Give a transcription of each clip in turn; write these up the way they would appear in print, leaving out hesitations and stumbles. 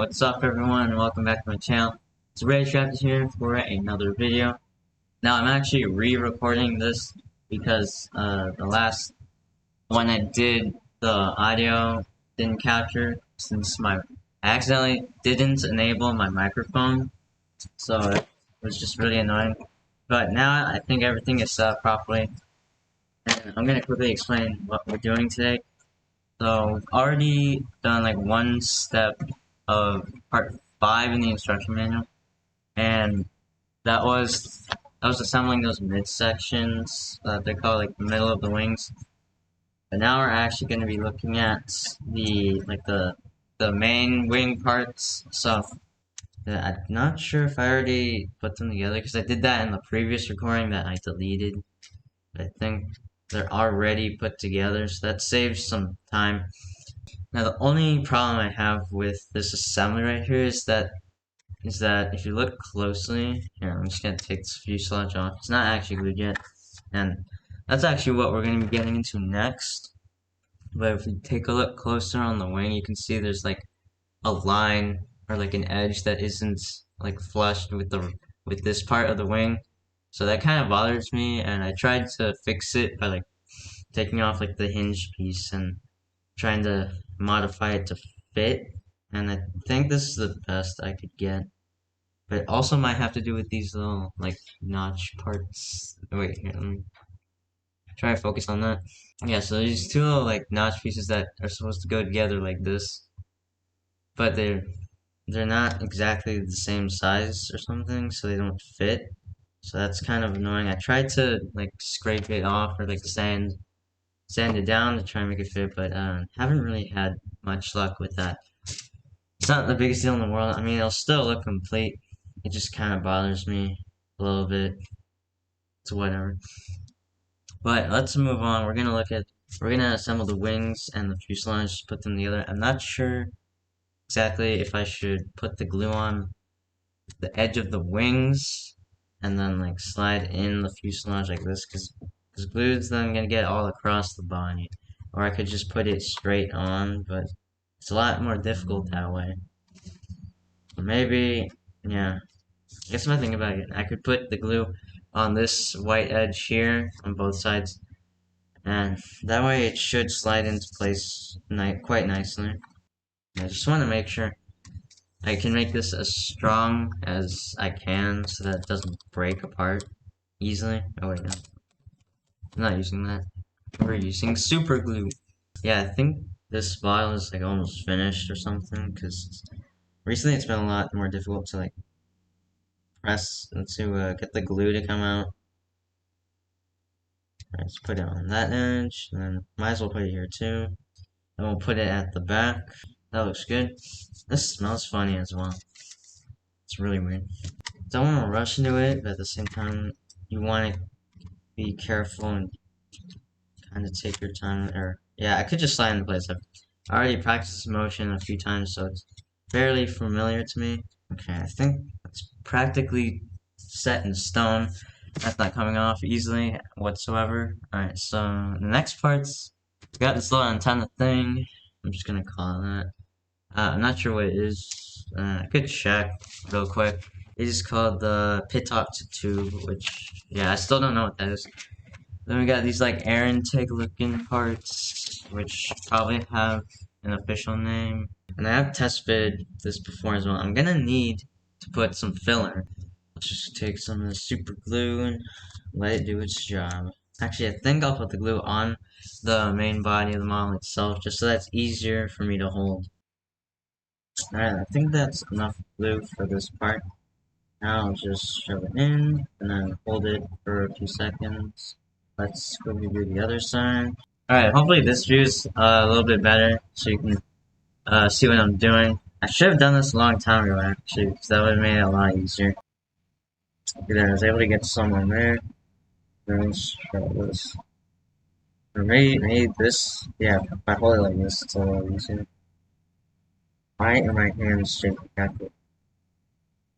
What's up everyone, and welcome back to my channel. It's Ray here for another video. Now I'm actually re-recording this because the last one I did, the audio didn't capture since I accidentally didn't enable my microphone, so it was just really annoying. But now I think everything is set up properly, and I'm going to quickly explain what we're doing today. So we've already done like one step of part 5 in the instruction manual, and that was assembling those midsections that they call like the middle of the wings. But now we're actually going to be looking at the main wing parts. So I'm not sure if I already put them together because I did that in the previous recording that I deleted. But I think they're already put together, so that saves some time. Now the only problem I have with this assembly right here is that if you look closely, here I'm just gonna take this fuselage off. It's not actually glued yet, and that's actually what we're gonna be getting into next. But if we take a look closer on the wing, you can see there's like a line or like an edge that isn't like flushed with this part of the wing. So that kind of bothers me, and I tried to fix it by like taking off like the hinge piece and trying to modify it to fit, and I think this is the best I could get. But it also might have to do with these little like notch parts. Wait, here, let me try to focus on that. Yeah, so these two little like notch pieces that are supposed to go together like this, but they're not exactly the same size or something, so they don't fit. So that's kind of annoying. I tried to like scrape it off or like sand it down to try and make it fit, but haven't really had much luck with that. It's not the biggest deal in the world. I mean, it'll still look complete. It just kind of bothers me a little bit. It's whatever. But let's move on. We're gonna assemble the wings and the fuselage, put them together. I'm not sure exactly if I should put the glue on the edge of the wings and then like slide in the fuselage like this, because glue's then gonna get all across the body. Or I could just put it straight on, but it's a lot more difficult that way. Maybe, yeah. I guess if I think about it, I could put the glue on this white edge here on both sides, and that way it should slide into place quite nicely. I just want to make sure I can make this as strong as I can so that it doesn't break apart easily. Oh wait, no. I'm not using that. We're using super glue. Yeah, I think this bottle is like almost finished or something, because recently it's been a lot more difficult to like press and to get the glue to come out. Alright, let's put it on that edge, and then might as well put it here too. And we'll put it at the back. That looks good. This smells funny as well. It's really weird. Don't want to rush into it, but at the same time, you want to be careful and kind of take your time. Or yeah, I could just slide into place. I've already practiced this motion a few times, so it's fairly familiar to me. Okay, I think it's practically set in stone. That's not coming off easily whatsoever. Alright, so the next part's we got this little antenna thing. I'm just gonna call it that. I'm not sure what it is. I could check real quick. It is called the pitot to tube, which, yeah, I still don't know what that is. Then we got these like air intake looking parts, which probably have an official name. And I have test fitted this before as well. I'm gonna need to put some filler. Let's just take some of the super glue and let it do its job. Actually, I think I'll put the glue on the main body of the model itself, just so that's easier for me to hold. Alright, I think that's enough glue for this part. Now I'll just shove it in, and then hold it for a few seconds. Let's quickly do the other side. Alright, hopefully this view's a little bit better, so you can see what I'm doing. I should have done this a long time ago, actually, because that would have made it a lot easier. There, I was able to get some on there. Let's try this. Or maybe this, yeah, if I hold it like this, it's a little easier. Why are my hands shaking after?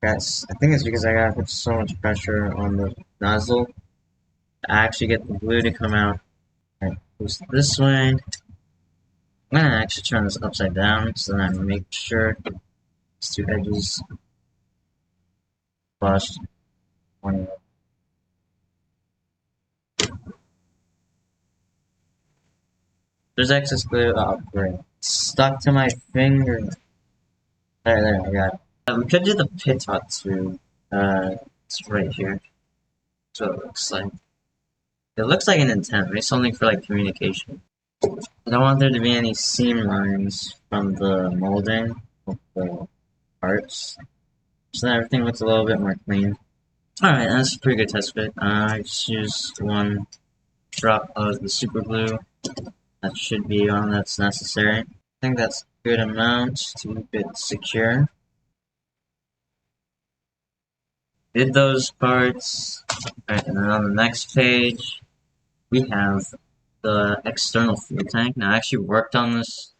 That's, I think it's because I gotta put so much pressure on the nozzle to actually get the glue to come out. Alright, boost this way. I'm gonna actually turn this upside down so that I make sure These two edges flushed. One. There's excess glue. Oh, great. Stuck to my finger. There, I got it. We could do the pitot too. It's right here. That's what it looks like. It looks like an intent, maybe something for like communication. I don't want there to be any seam lines from the molding of the parts, so that everything looks a little bit more clean. Alright, that's a pretty good test fit. I just used one drop of the super glue. That should be all that's necessary. I think that's a good amount to keep it secure. Did those parts. Alright, and then on the next page, we have the external fuel tank. Now, I actually worked on this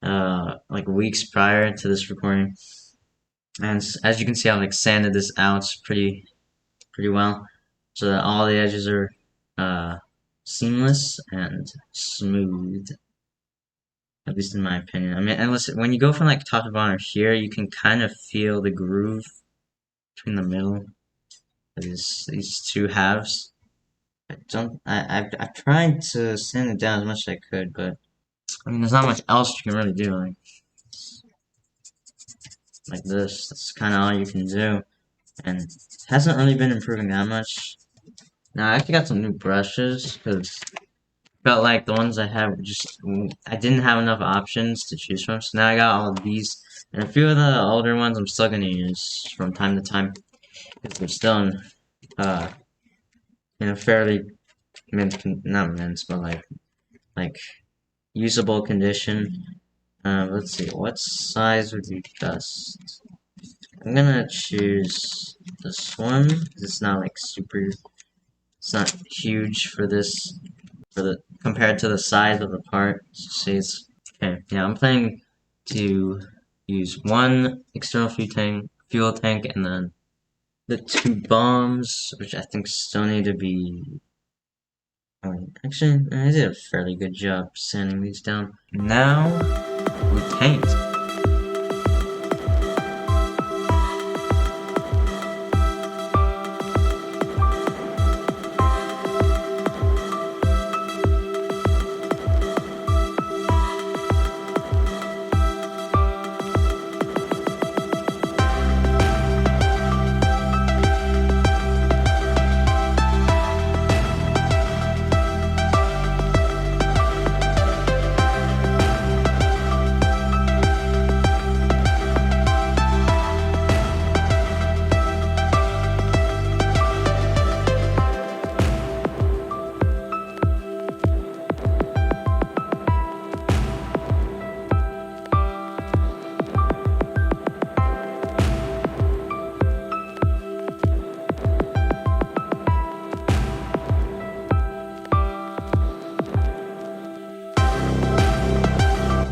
like weeks prior to this recording, and as you can see, I've like sanded this out pretty well, so that all the edges are seamless and smooth. At least in my opinion. I mean, and listen, when you go from like top to bottom here, you can kind of feel the groove between the middle of these two halves. I've tried to sand it down as much as I could, but I mean, there's not much else you can really do. Like this, that's kind of all you can do, and it hasn't really been improving that much. Now I actually got some new brushes because felt like the ones I have I didn't have enough options to choose from. So now I got all of these, and a few of the older ones I'm still gonna use from time to time because they're still in a fairly not mint, but like usable condition. Let's see, what size would be best? I'm gonna choose this one. It's not like it's not huge for this, compared to the size of the part. So it's okay. Yeah, I'm planning to use one external fuel tank, and then the two bombs, which I think still need to be. Actually, I did a fairly good job sanding these down. Now we paint.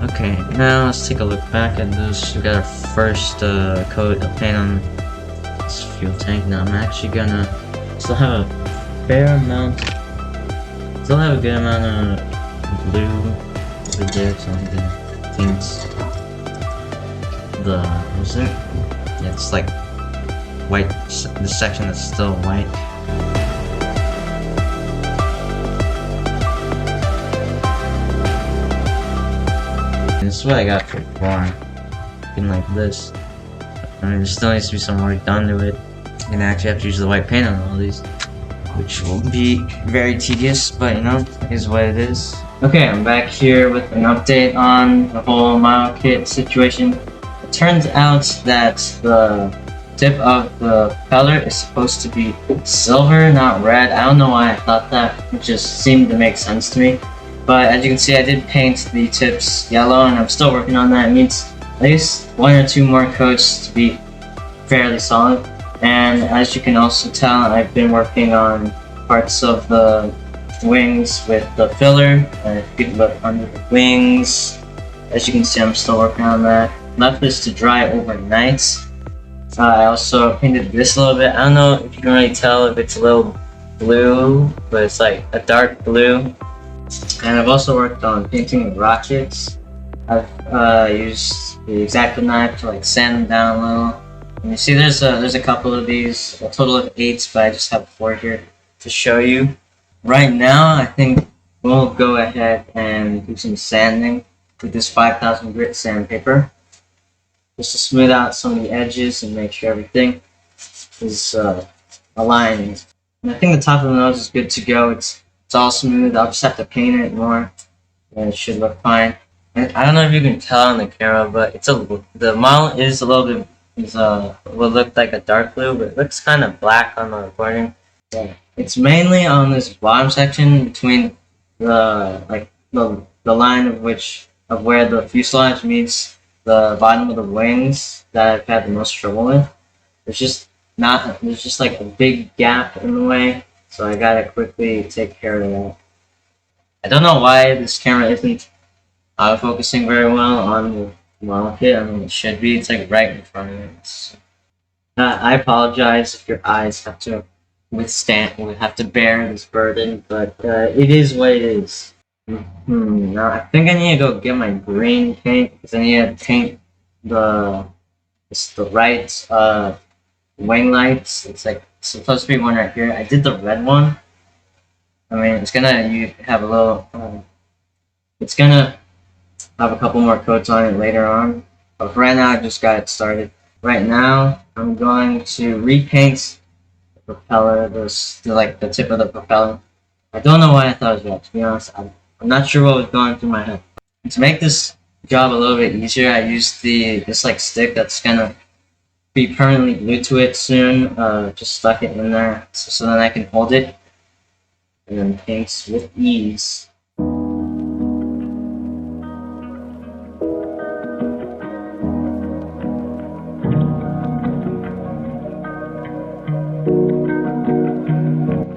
Okay, now let's take a look back at this. We got our first coat of paint on this fuel tank. Now I'm actually gonna still have a fair amount, still have a good amount of blue over there, so I'm gonna paint what is it? Yeah, it's like white, the section that's still white. This is what I got for far. Looking like this. I mean, there still needs to be some work done to it. I'm gonna actually have to use the white paint on all these, which will be very tedious, but you know, it is what it is. Okay, I'm back here with an update on the whole model kit situation. It turns out that the tip of the propeller is supposed to be silver, not red. I don't know why I thought that. It just seemed to make sense to me. But as you can see, I did paint the tips yellow, and I'm still working on that. It needs at least one or two more coats to be fairly solid. And as you can also tell, I've been working on parts of the wings with the filler. And if you can look under the wings, as you can see, I'm still working on that. Left this to dry overnight. I also painted this a little bit. I don't know if you can really tell if it's a little blue, but it's like a dark blue. And I've also worked on painting the rockets. I've used the X-Acto knife to like sand them down a little. And you see there's a couple of these, a total of 8, but I just have 4 here to show you. Right now, I think we'll go ahead and do some sanding with this 5000 grit sandpaper, just to smooth out some of the edges and make sure everything is aligned. And I think the top of the nose is good to go. It's all smooth. I'll just have to paint it more, and it should look fine. And I don't know if you can tell on the camera, but the model is a little bit will look like a dark blue, but it looks kind of black on the recording. Yeah. It's mainly on this bottom section between the line of where the fuselage meets the bottom of the wings that I've had the most trouble with. There's just like a big gap in the way, so I gotta quickly take care of that. I don't know why this camera isn't focusing very well on the model kit. I mean, it should be. It's like right in front of it. I apologize if your eyes have to bear this burden, but it is what it is. Now I think I need to go get my green paint because I need to paint the right wing lights. It's like supposed to be one right here. I did the red one. I mean, it's gonna have a little. It's gonna have a couple more coats on it later on, but for right now, I just got it started. Right now, I'm going to repaint the propeller, the tip of the propeller. I don't know why I thought it was red, to be honest. I'm not sure what was going through my head. And to make this job a little bit easier, I used this like stick that's gonna be permanently glued to it soon. Just stuck it in there so then I can hold it and then paint with ease.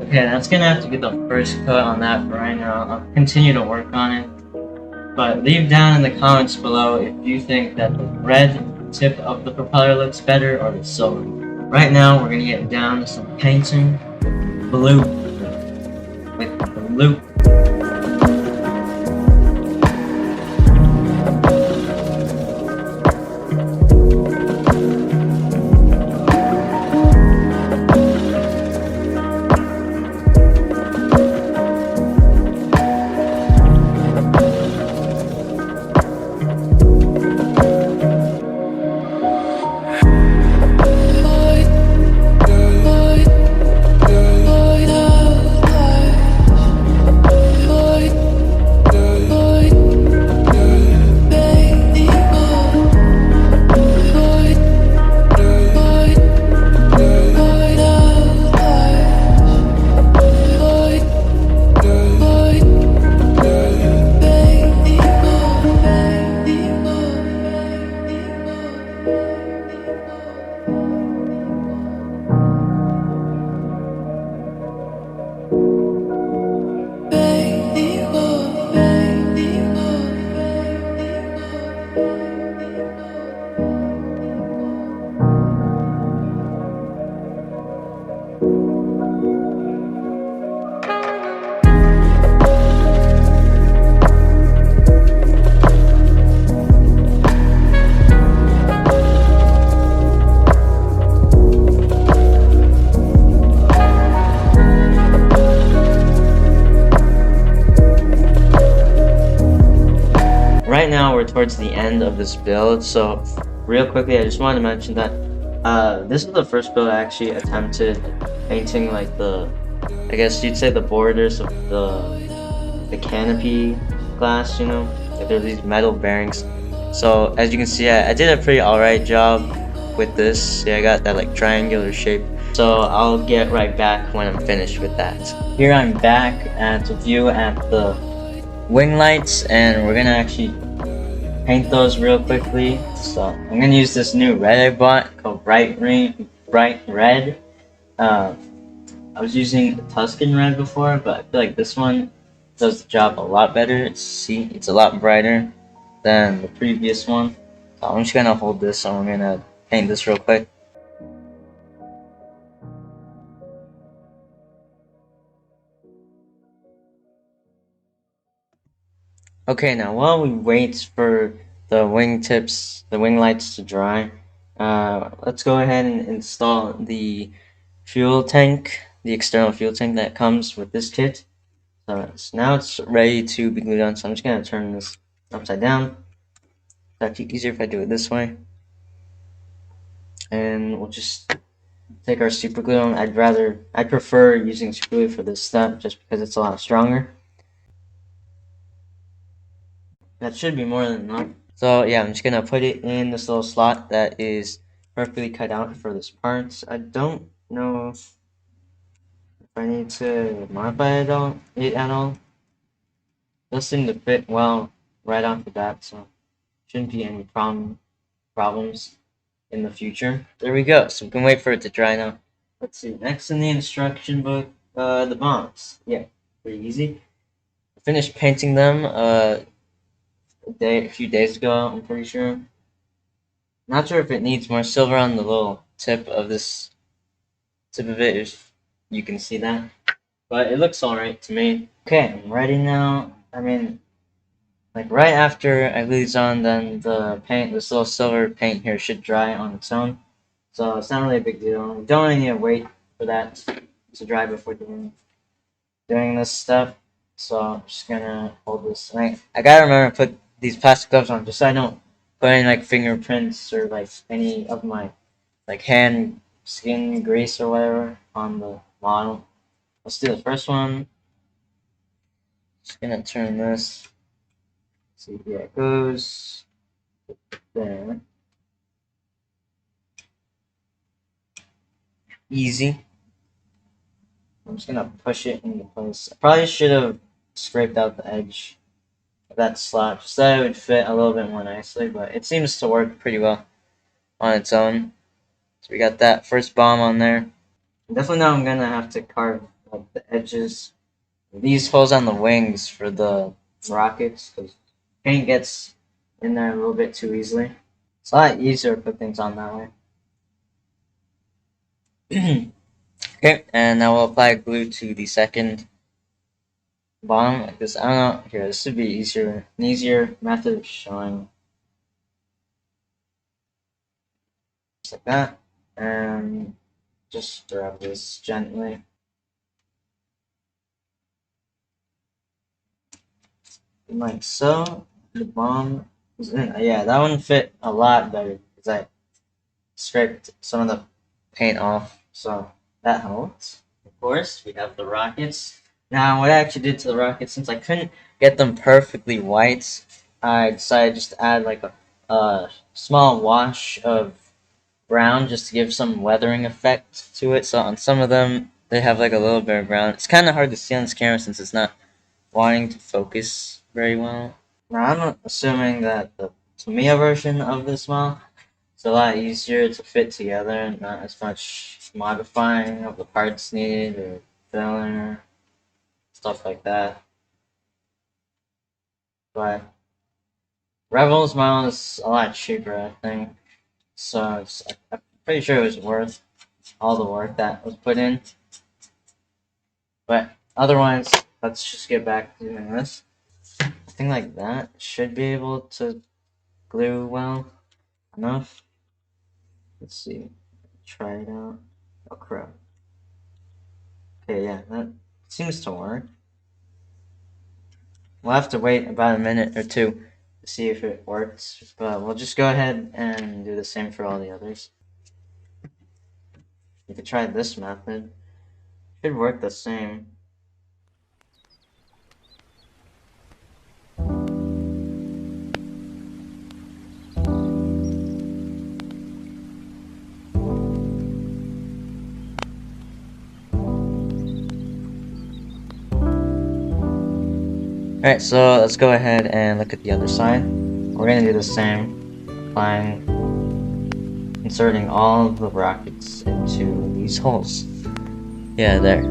Okay, that's gonna have to be the first coat on that for right now. I'll continue to work on it. But leave down in the comments below if you think that the red tip of the propeller looks better or the silver. Right now, we're gonna get down to some painting blue with the loop. Right now we're towards the end of this build, so real quickly I just wanted to mention that this is the first build I actually attempted painting like I guess you'd say the borders of the canopy glass, you know, like there's these metal bearings. So as you can see, I did a pretty alright job with this. Yeah, I got that like triangular shape. So I'll get right back when I'm finished with that. Here I'm back at the view at the wing lights, and we're gonna actually paint those real quickly. So I'm gonna use this new red I bought called Bright Red. I was using Tuscan Red before, but I feel like this one does the job a lot better. It's a lot brighter than the previous one. So I'm just gonna hold this and we're gonna paint this real quick. Okay, now while we wait for the wing lights to dry, let's go ahead and install the fuel tank, the external fuel tank that comes with this kit. So now it's ready to be glued on, so I'm just going to turn this upside down. It's actually easier if I do it this way. And we'll just take our super glue on. I prefer using super glue for this step just because it's a lot stronger. That should be more than enough. So yeah, I'm just gonna put it in this little slot that is perfectly cut out for this part. I don't know if I need to modify it at all. It does seem to fit well right off the bat, so shouldn't be any problems in the future. There we go. So we can wait for it to dry now. Let's see. Next in the instruction book, the bombs. Yeah, pretty easy. I finished painting them a few days ago. I'm pretty sure. Not sure if it needs more silver on the little tip of it. If you can see that, but it looks alright to me. Okay, I'm ready now. I mean, like right after I glue these on, then this little silver paint here should dry on its own. So it's not really a big deal. You don't really need to wait for that to dry before doing this stuff. So I'm just gonna hold this. I gotta remember to put these plastic gloves on just so I don't put any like fingerprints or like any of my like hand skin grease or whatever on the model. Let's do the first one. Just gonna turn this. See, yeah, it goes there. Easy. I'm just gonna push it into place. I probably should have scraped out the edge of that slot just so it would fit a little bit more nicely, but it seems to work pretty well on its own. So we got that first bomb on there. Definitely now I'm gonna have to carve like the edges. These holes on the wings for the rockets, because paint gets in there a little bit too easily. It's a lot easier to put things on that way. Okay, and now we'll apply glue to the second bomb like this. I don't know. Here, this would be an easier method of showing. Just like that. And just grab this gently. Like so. The bomb is in. Yeah, that one fit a lot better because I scraped some of the paint off. So that helped. Of course, we have the rockets. Now, what I actually did to the rockets, since I couldn't get them perfectly white, I decided just to add like a small wash of brown just to give some weathering effect to it. So on some of them, they have like a little bit of brown. It's kind of hard to see on this camera since it's not wanting to focus very well. Now, I'm assuming that the Tamiya version of this model is a lot easier to fit together, not as much modifying of the parts needed or filling, stuff like that. But Revell's model is a lot cheaper, I think. So I'm pretty sure it was worth all the work that was put in. But otherwise, let's just get back to doing this. I think like that should be able to glue well enough. Let's see. Try it out. Oh crap. Okay, yeah, that seems to work. We'll have to wait about a minute or two to see if it works, but we'll just go ahead and do the same for all the others. You could try this method. It should work the same. Alright, so let's go ahead and look at the other side. We're going to do the same, inserting all of the rockets into these holes. Yeah, there.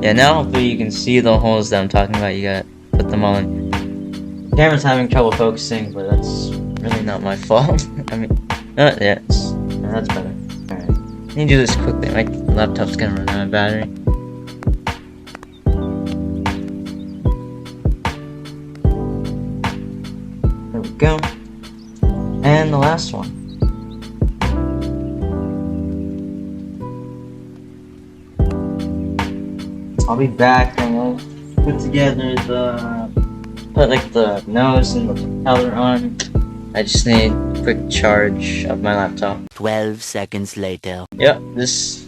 Yeah, now hopefully you can see the holes that I'm talking about. You gotta put them all in. The camera's having trouble focusing, but that's really not my fault. I mean, yeah, that's better. Alright, I need to do this quickly. My laptop's gonna run out of battery. go. And the last one. I'll be back and we'll put together put like the nose and the propeller on. I just need a quick charge of my laptop. 12 seconds later. Yep, this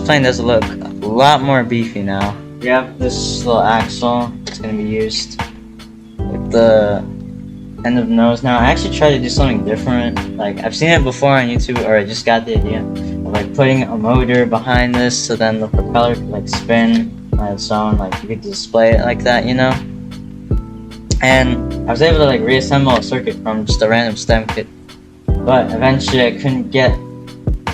plane does look a lot more beefy now. We have this little axle that's gonna be used with the end of the nose. Now I actually tried to do something different. Like I've seen it before on YouTube, or I just got the idea of like putting a motor behind this, so then the propeller could like spin on its own. Like you could display it like that, you know. And I was able to like reassemble a circuit from just a random stem kit, but eventually I couldn't get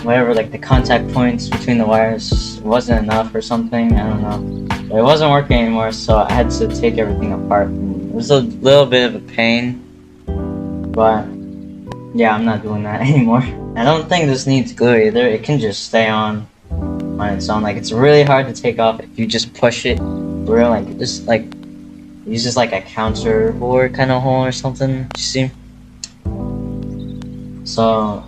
whatever, like the contact points between the wires wasn't enough or something, I don't know. But it wasn't working anymore, so I had to take everything apart. And it was a little bit of a pain, but yeah, I'm not doing that anymore. I don't think this needs glue either. It can just stay on its own. Like it's really hard to take off if you just push it through. Like it just like uses like a counter bore kind of hole or something. You see? So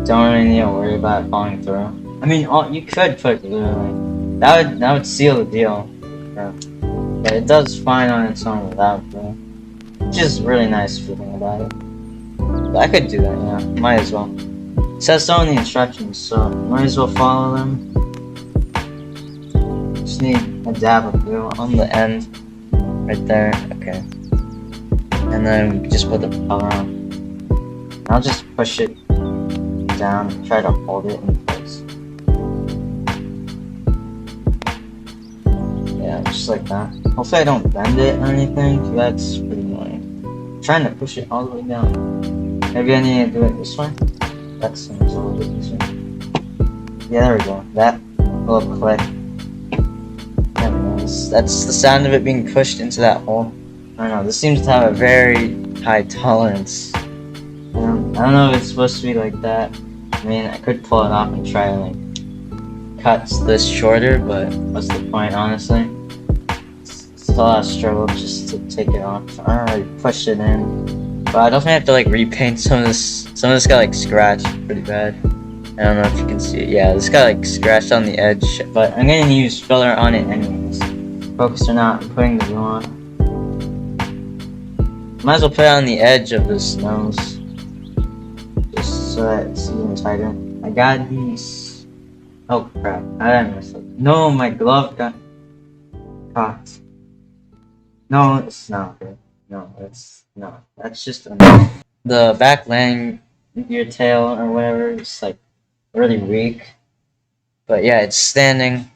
don't really need to worry about it falling through. I mean, you could put glue. Like, that would seal the deal. Yeah. But it does fine on its own without glue, which is really nice feeling about it. But I could do that, yeah. Might as well. It says so in the instructions, so might as well follow them. Just need a dab of glue on the end, right there. Okay. And then we just put the propeller on. I'll just push it down and try to hold it in place. Yeah, just like that. Hopefully I don't bend it or anything, because that's pretty annoying. I'm trying to push it all the way down. Maybe I need to do it this way? That seems a little bit easier. Yeah, there we go. That little click. There we go. That's the sound of it being pushed into that hole. I don't know, this seems to have a very high tolerance. I don't know if it's supposed to be like that. I mean, I could pull it off and try to like cut this shorter, but what's the point, honestly? It's a lot of struggle just to take it off. I already pushed it in, but I definitely have to like repaint some of this. Some of this got like scratched pretty bad. I don't know if you can see it. Yeah, this got like scratched on the edge, but I'm gonna use filler on it anyways. Focus or not, I'm putting the glue on. Might as well put it on the edge of this nose, just so that it's even tighter. I got these. Oh crap! I messed up. No, my glove got caught. No, it's not good. No, that's just enough. The back landing gear tail or whatever is like really weak, but yeah, it's standing.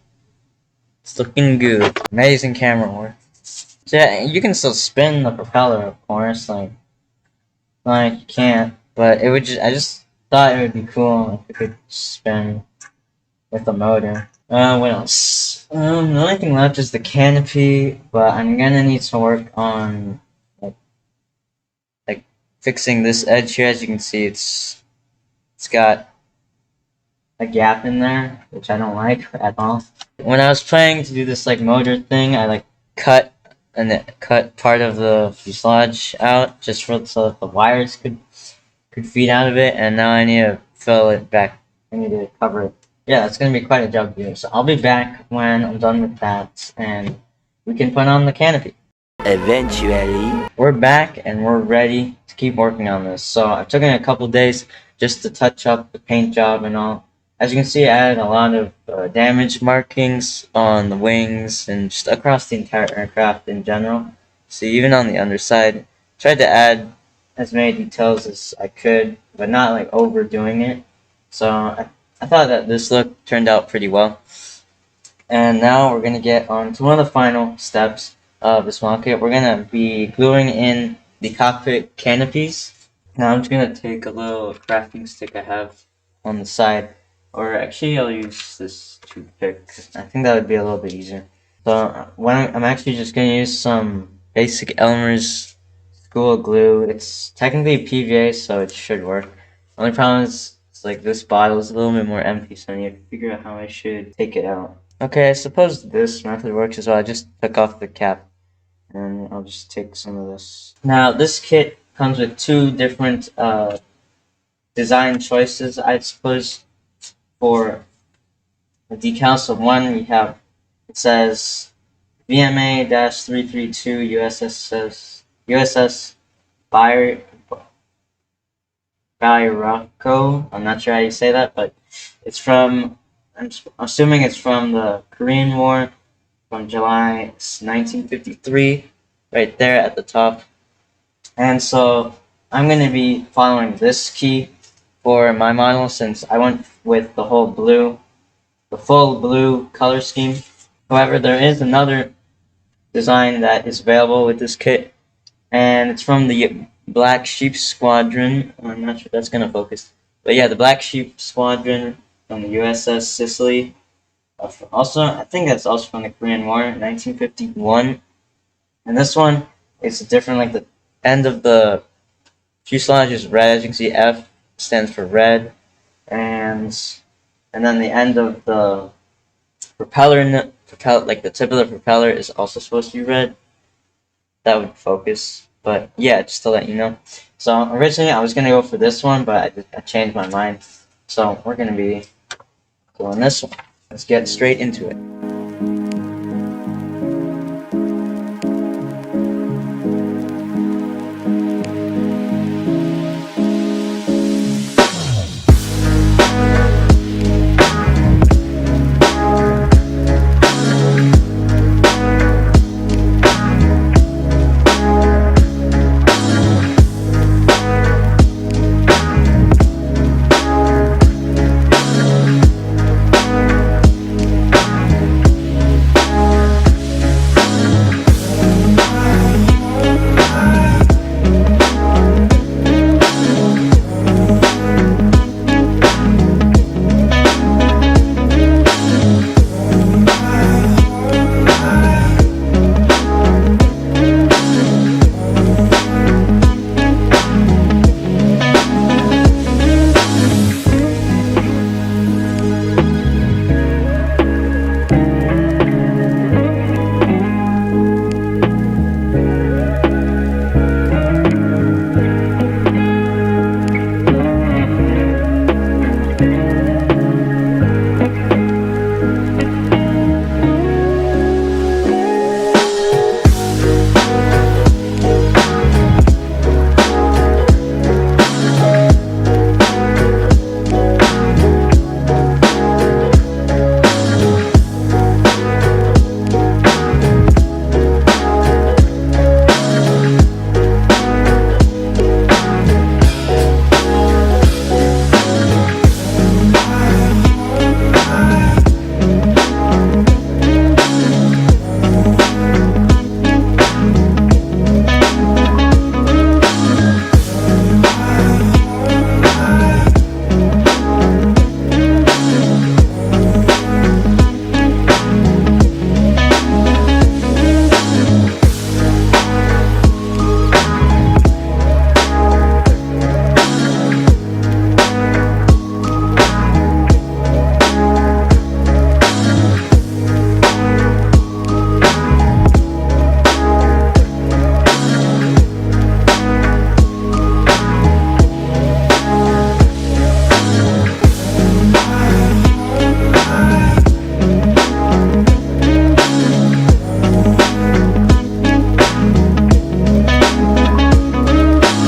It's looking good. Amazing camera work. So yeah, you can still spin the propeller, of course. Like you can't, but it would just. I just thought it would be cool if it could spin with the motor. What else? The only thing left is the canopy, but I'm gonna need to work on like fixing this edge here. As you can see, it's got a gap in there, which I don't like at all. When I was planning to do this like motor thing, I like cut part of the fuselage out just so that the wires could feed out of it, and now I need to fill it back. I need to cover it. Yeah, it's gonna be quite a job to do. So I'll be back when I'm done with that, and we can put on the canopy. Eventually. We're back and we're ready to keep working on this. So I've taken a couple days just to touch up the paint job and all. As you can see, I added a lot of damage markings on the wings and just across the entire aircraft in general. So even on the underside, tried to add as many details as I could, but not like overdoing it. So I thought that this look turned out pretty well. And now we're going to get on to one of the final steps of this model kit. We're going to be gluing in the cockpit canopies. Now I'm just going to take a little crafting stick I have on the side. Or actually I'll use this toothpick. I think that would be a little bit easier. So I'm actually just going to use some basic Elmer's school glue. It's technically PVA, so it should work. The only problem is it's like this bottle is a little bit more empty, so I need to figure out how I should take it out. Okay, I suppose this method works as well. I just took off the cap, and I'll just take some of this. Now, this kit comes with two different design choices, I suppose, for the decals. So one we have, it says VMA-332 USS Bairako. I'm not sure how you say that, but it's from, I'm assuming it's from the Korean War, from July 1953, right there at the top. And so I'm going to be following this key for my model, since I went with the full blue color scheme. However, there is another design that is available with this kit, and it's from the Black Sheep Squadron. I'm not sure if that's going to focus, but yeah, the Black Sheep Squadron from the USS Sicily. Also, I think that's also from the Korean War, 1951. And this one is different, like the end of the fuselage is red. As you can see, F stands for red, and then the end of the propeller, like the tip of the propeller, is also supposed to be red. That would focus, but yeah, just to let you know. So originally I was gonna go for this one, but I changed my mind. So we're gonna be doing this one. Let's get straight into it.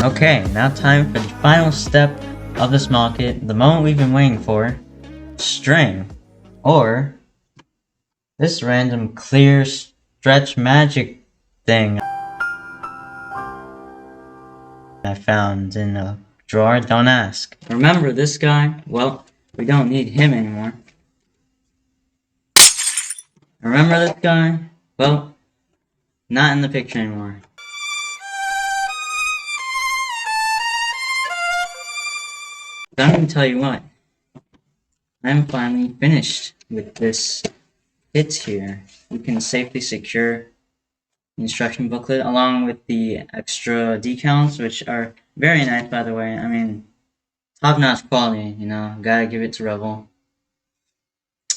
Okay, now time for the final step of this model kit, the moment we've been waiting for, string, or this random clear stretch magic thing I found in a drawer. Don't ask. Remember this guy? Well, we don't need him anymore. Remember this guy? Well, not in the picture anymore. So I'm gonna tell you what, I'm finally finished with this kit here. You can safely secure the instruction booklet along with the extra decals, which are very nice, by the way. I mean, top-notch quality, you know, gotta give it to Revell.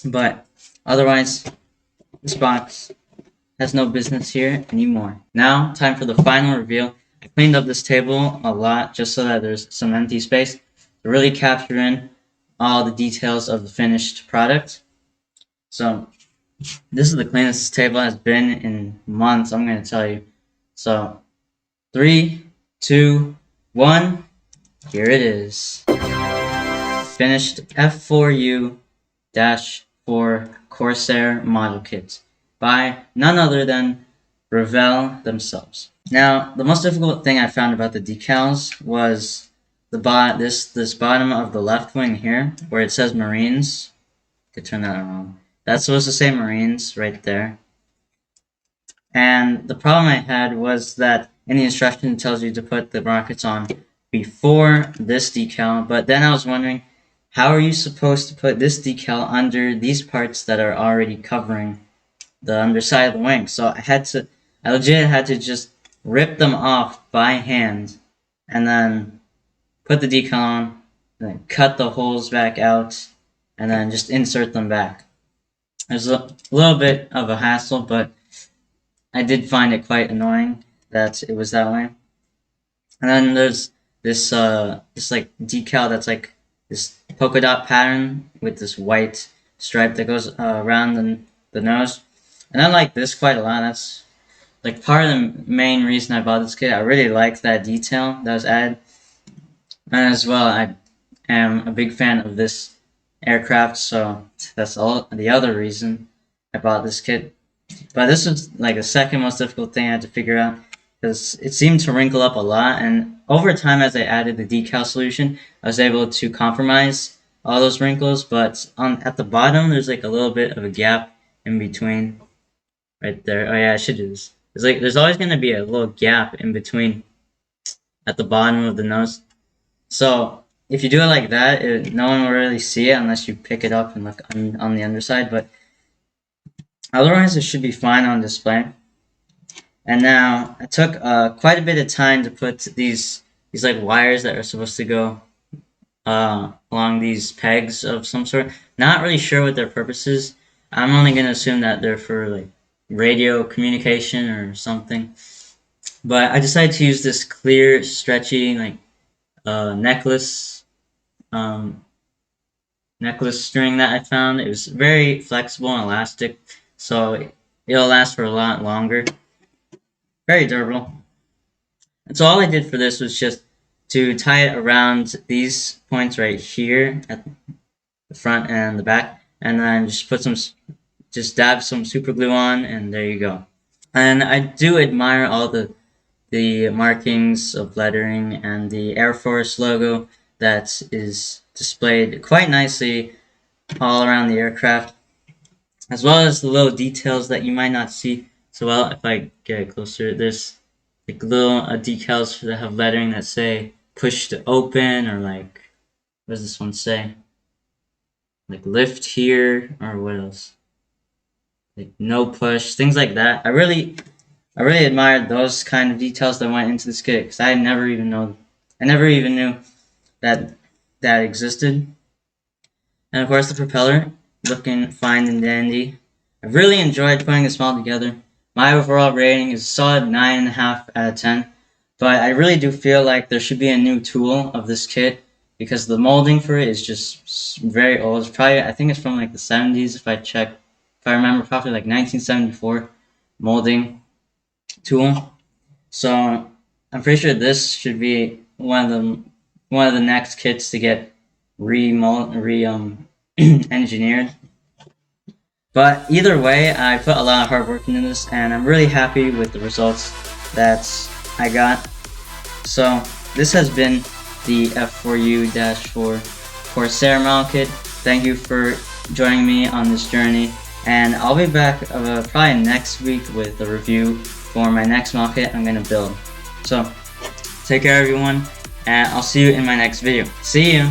But otherwise, this box has no business here anymore. Now, time for the final reveal. I cleaned up this table a lot just so that there's some empty space to really capture in all the details of the finished product. So this is the cleanest this table has been in months, I'm going to tell you. So 3, 2, 1, here it is. Finished F4U-4 Corsair model kit by none other than Revell themselves. Now, the most difficult thing I found about the decals was this bottom of the left wing here, where it says Marines. I could turn that around. That's supposed to say Marines right there. And the problem I had was that in the instruction it tells you to put the rockets on before this decal, but then I was wondering, how are you supposed to put this decal under these parts that are already covering the underside of the wing? So I legit had to just rip them off by hand and then put the decal on, and then cut the holes back out, and then just insert them back. It was a little bit of a hassle, but I did find it quite annoying that it was that way. And then there's this like decal that's like this polka dot pattern with this white stripe that goes around the nose. And I like this quite a lot. That's like part of the main reason I bought this kit. I really liked that detail that was added. And as well, I am a big fan of this aircraft, so that's all the other reason I bought this kit. But this was like the second most difficult thing I had to figure out, because it seemed to wrinkle up a lot, and over time as I added the decal solution, I was able to compromise all those wrinkles, but at the bottom there's like a little bit of a gap in between right there. Oh yeah, I should do this. There's always going to be a little gap in between at the bottom of the nose. So if you do it like that, no one will really see it unless you pick it up and look on the underside, but otherwise it should be fine on display. And now I took quite a bit of time to put these like wires that are supposed to go along these pegs of some sort. Not really sure what their purpose is. I'm only going to assume that they're for like radio communication or something. But I decided to use this clear, stretchy like necklace string that I found. It was very flexible and elastic, so it'll last for a lot longer. Very durable. And so all I did for this was just to tie it around these points right here at the front and the back, and then just dab some super glue on, and there you go. And I do admire all the markings of lettering and the Air Force logo that is displayed quite nicely all around the aircraft, as well as the little details that you might not see so well. If I get it closer, there's like little decals that have lettering that say push to open, or like, what does this one say? Like lift here, or what else? Like no push, things like that. I really admired those kind of details that went into this kit, because I never even knew that existed. And of course the propeller, looking fine and dandy. I really enjoyed putting this all together. My overall rating is a solid 9.5 out of 10. But I really do feel like there should be a new tool of this kit, because the molding for it is just very old. It's probably, I think it's from like the 70s if I remember properly, like 1974 molding tool. So I'm pretty sure this should be one of the next kits to get engineered. But either way, I put a lot of hard work into this, and I'm really happy with the results that I got. So this has been the F4U-4 Corsair model kit. Thank you for joining me on this journey, and I'll be back probably next week with a review for my next model kit I'm going to build. So take care everyone, and I'll see you in my next video. See you!